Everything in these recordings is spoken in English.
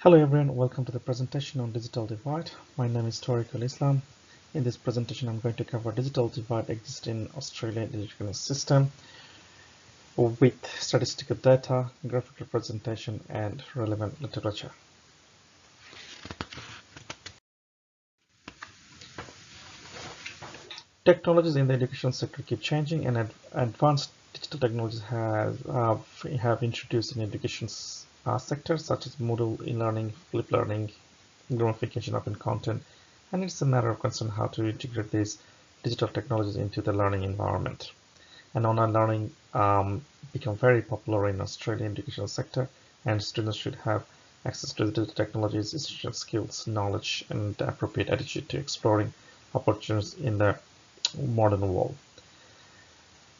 Hello everyone, welcome to the presentation on digital divide. My name is Tariq Al-Islam. In this presentation, I'm going to cover digital divide existing in Australian education system with statistical data, graphic representation, and relevant literature. Technologies in the education sector keep changing, and advanced digital technologies have introduced in education sectors such as Moodle, e-learning, flipped learning, gamification, open content, and it's a matter of concern how to integrate these digital technologies into the learning environment. And online learning become very popular in Australian educational sector, and students should have access to digital technologies, essential skills, knowledge, and appropriate attitude to exploring opportunities in the modern world.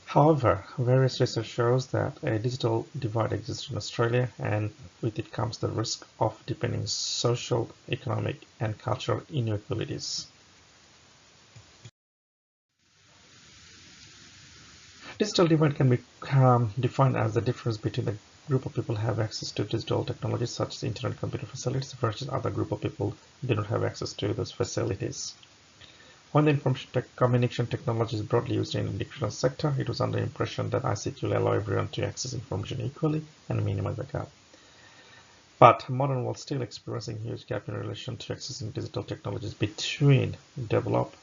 However, various research shows that a digital divide exists in Australia, and with it comes the risk of deepening social, economic, and cultural inequalities. Digital divide can be defined as the difference between the group of people who have access to digital technologies such as internet computer facilities versus other group of people who do not have access to those facilities. When the information communication technology is broadly used in the educational sector, it was under the impression that ICT will allow everyone to access information equally and minimize the gap. But modern world still experiencing huge gap in relation to accessing digital technologies between developed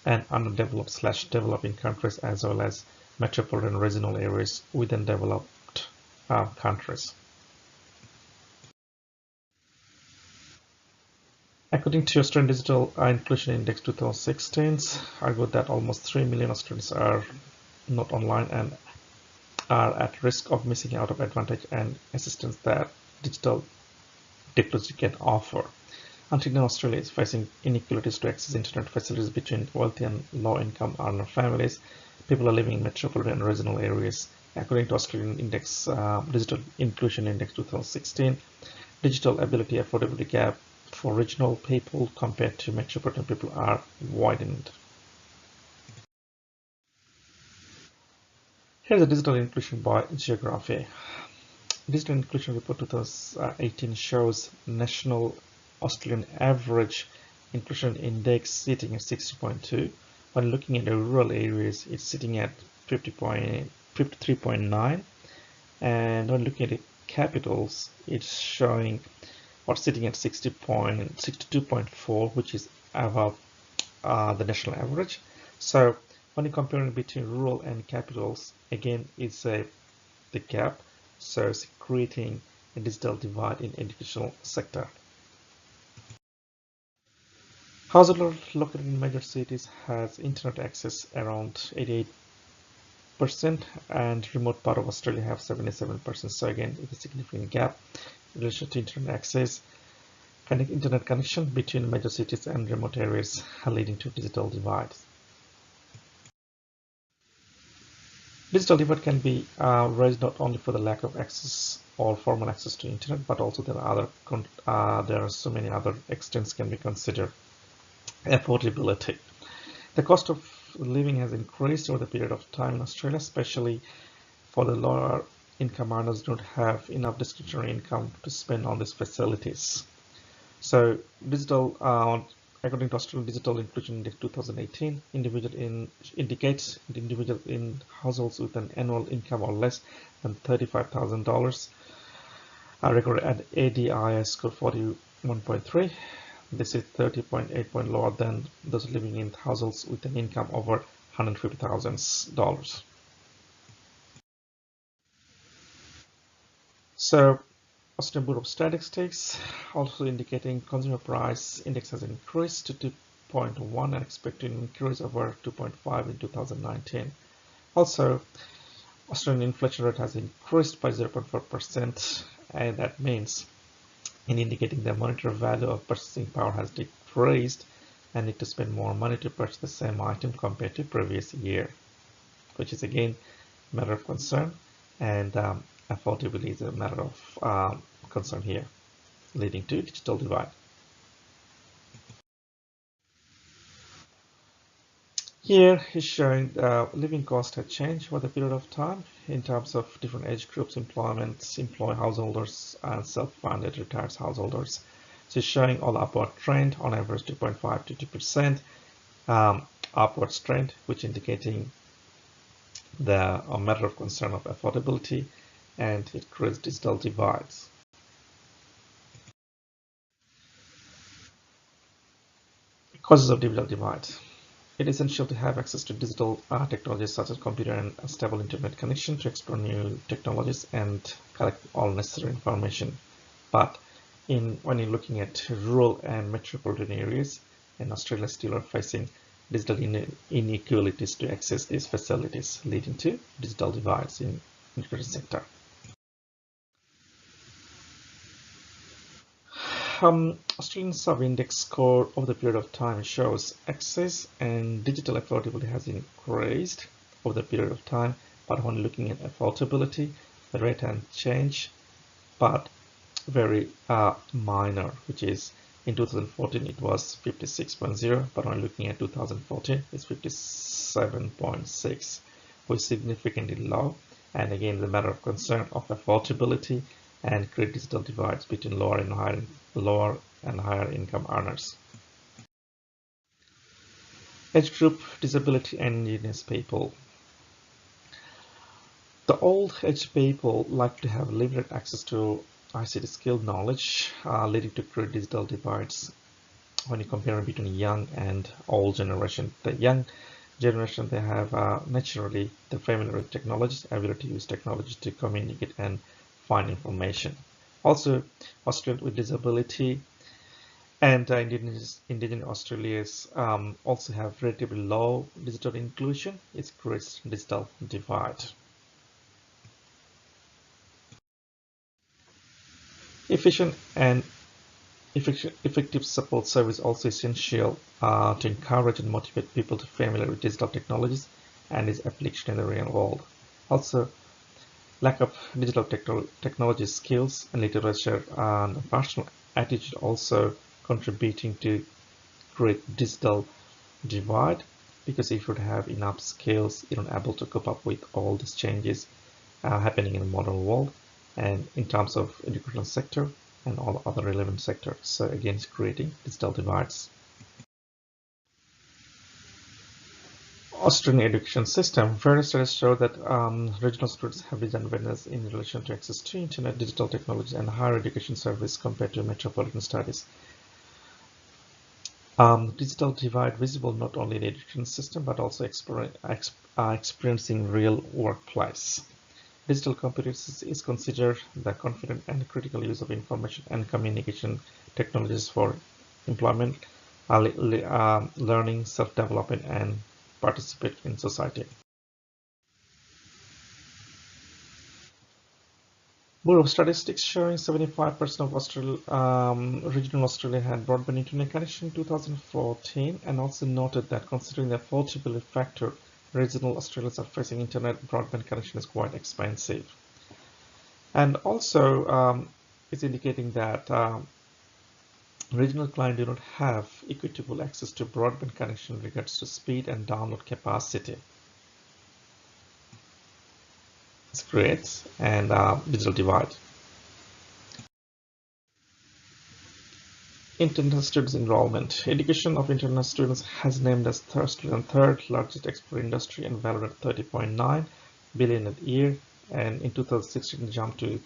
and underdeveloped/developing countries, as well as metropolitan regional areas within developed countries. According to Australian Digital Inclusion Index 2016, argued that almost 3 million Australians are not online and are at risk of missing out of advantage and assistance that digital technology can offer. Until now, Australia is facing inequalities to access internet facilities between wealthy and low-income earner families. People are living in metropolitan and regional areas. According to Australian Index, Digital Inclusion Index 2016, digital ability affordability gap for regional people compared to metropolitan people are widened. Here's the digital inclusion by geography. Digital Inclusion Report 2018 shows national Australian average inclusion index sitting at 60.2. When looking at the rural areas, it's sitting at 53.9. And when looking at the capitals, it's showing or sitting at 62.4, which is above the national average. So when you're comparing between rural and capitals, again, it's the gap. So it's creating a digital divide in educational sector. Households located in major cities has internet access around 88%, and remote part of Australia have 77%. So again, it's a significant gap in relation to internet access. Internet connection between major cities and remote areas leading to digital divide. Digital divide can be raised not only for the lack of access or formal access to internet, but also there are so many other extents can be considered. Affordability. The cost of living has increased over the period of time in Australia, especially for the lower income earners who don't have enough discretionary income to spend on these facilities. So according to Australian Digital Inclusion Index 2018, indicates the individual in households with an annual income or less than $35,000 are recorded at ADIS score 41.3. This is 30.8 points lower than those living in households with an income over $150,000. So Australian Bureau of Statistics also indicating consumer price index has increased to 2.1 and expected to increase over 2.5 in 2019. Also, Australian inflation rate has increased by 0.4%, and that means indicating the monetary value of purchasing power has decreased and need to spend more money to purchase the same item compared to previous year, which is again a matter of concern, and affordability is a matter of concern here, leading to digital divide. Here is showing living cost had changed over the period of time in terms of different age groups, employment, employee householders, and self-funded retired householders. So it's showing all upward trend on average 2.5 to 2%, upward trend, which indicating the matter of concern of affordability, and it creates digital divides. Causes of digital divide. It is essential to have access to digital technologies such as computer and a stable internet connection to explore new technologies and collect all necessary information. But when you're looking at rural and metropolitan areas, and Australia still are facing digital inequalities to access these facilities, leading to digital divides in the education sector. Australian sub-index score over the period of time shows access and digital affordability has increased over the period of time, but when looking at affordability, the rate has changed, but very minor, which is in 2014 it was 56.0, but when looking at 2014 it's 57.6, which is significantly low. And again, the matter of concern of affordability and create digital divides between lower and higher income earners. Age group, disability, and indigenous people. The old age people like to have limited access to ICT skill knowledge, leading to create digital divides when you compare between young and old generation. The young generation, they have naturally the familiar with technologies, ability to use technology to communicate and find information. Also, Australians with disability and indigenous Australians also have relatively low digital inclusion. It creates digital divide. Efficient and effective support service also essential to encourage and motivate people to familiar with digital technologies and its application in the real world. Also, lack of digital technology skills and literature and personal attitude also contributing to create digital divide, because if you have enough skills, you're not able to cope up with all these changes happening in the modern world and in terms of educational sector and all other relevant sectors. So again, it's creating digital divides. Australian education system. Various studies show that regional students have disadvantages in relation to access to internet, digital technology, and higher education service compared to metropolitan studies. Digital divide visible not only in the education system but also experiencing real workplace. Digital competence is considered the confident and critical use of information and communication technologies for employment, learning, self-development, and participate in society. Bureau of Statistics showing 75% of regional Australia had broadband internet connection in 2014, and also noted that considering the affordability factor, regional Australians are facing internet broadband connection is quite expensive. And also it's indicating that regional clients do not have equitable access to broadband connection in regards to speed and download capacity. This creates and digital divide. International students enrollment. Education of international students has named as Australian third largest export industry and valued at $30.9 billion a year, and in 2016 jumped to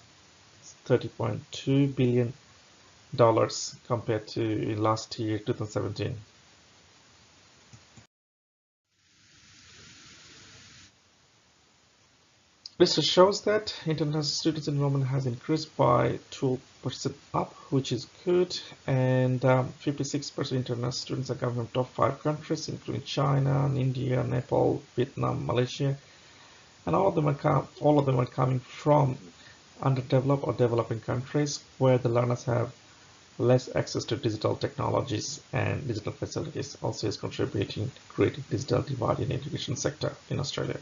$30.2 billion compared to last year, 2017. Research shows that international students enrollment has increased by 12% up, which is good, and 56% international students are coming from top 5 countries, including China, India, Nepal, Vietnam, Malaysia, and all of them are coming from underdeveloped or developing countries where the learners have less access to digital technologies and digital facilities. Also is contributing to creating digital divide in the education sector in Australia.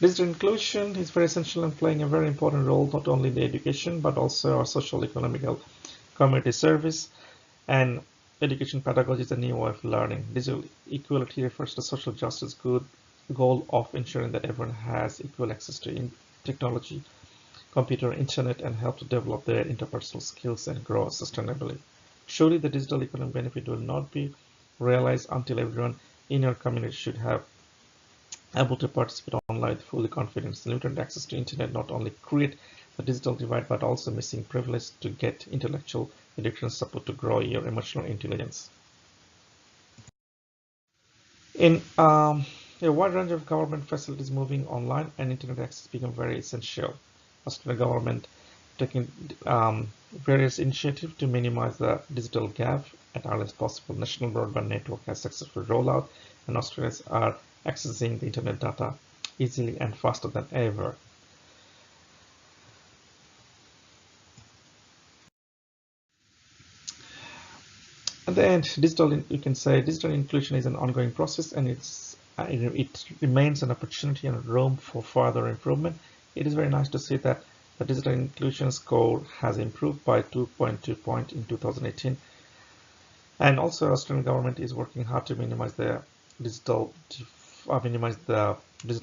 Digital inclusion is very essential and playing a very important role not only in the education but also our social, economical, community service. And education pedagogy is a new way of learning. Digital equality refers to social justice goal of ensuring that everyone has equal access to technology, computer, internet, and help to develop their interpersonal skills and grow sustainably. Surely the digital economic benefit will not be realized until everyone in your community should have able to participate online with fully confidence. Limited access to internet not only create the digital divide but also missing privilege to get intellectual education support to grow your emotional intelligence. In a wide range of government facilities moving online and internet access become very essential. Australian government taking various initiatives to minimize the digital gap at earliest possible. National broadband network has successfully rolled out, and Australians are accessing the internet data easily and faster than ever. At the end, you can say digital inclusion is an ongoing process, and it remains an opportunity and room for further improvement. It is very nice to see that the digital inclusion score has improved by 2.2 points in 2018. And also, Australian government is working hard to minimize the digital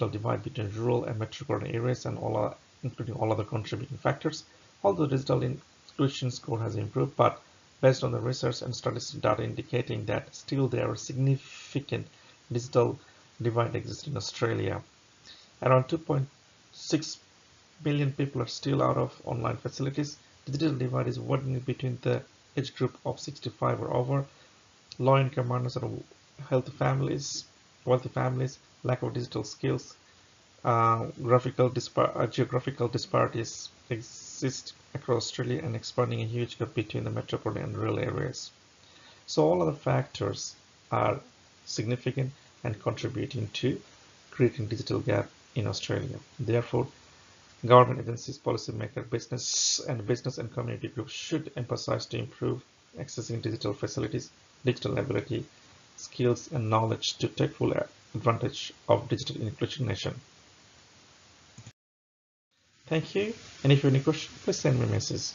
divide between rural and metropolitan areas, and including all other contributing factors. Although digital inclusion score has improved, but based on the research and statistical data indicating that still there are significant digital divide exists in Australia. Around 2.6 million people are still out of online facilities. Digital divide is widening between the age group of 65 or over, low-income earners and wealthy families, lack of digital skills, geographical disparities exist across Australia and expanding a huge gap between the metropolitan and rural areas. So all other factors are significant and contributing to creating digital gap in Australia. Therefore, government agencies, policymakers, business and community groups should emphasize to improve accessing digital facilities, digital ability, skills, and knowledge to take full advantage of digital inclusion nation. Thank you. And if you have any questions, please send me a message.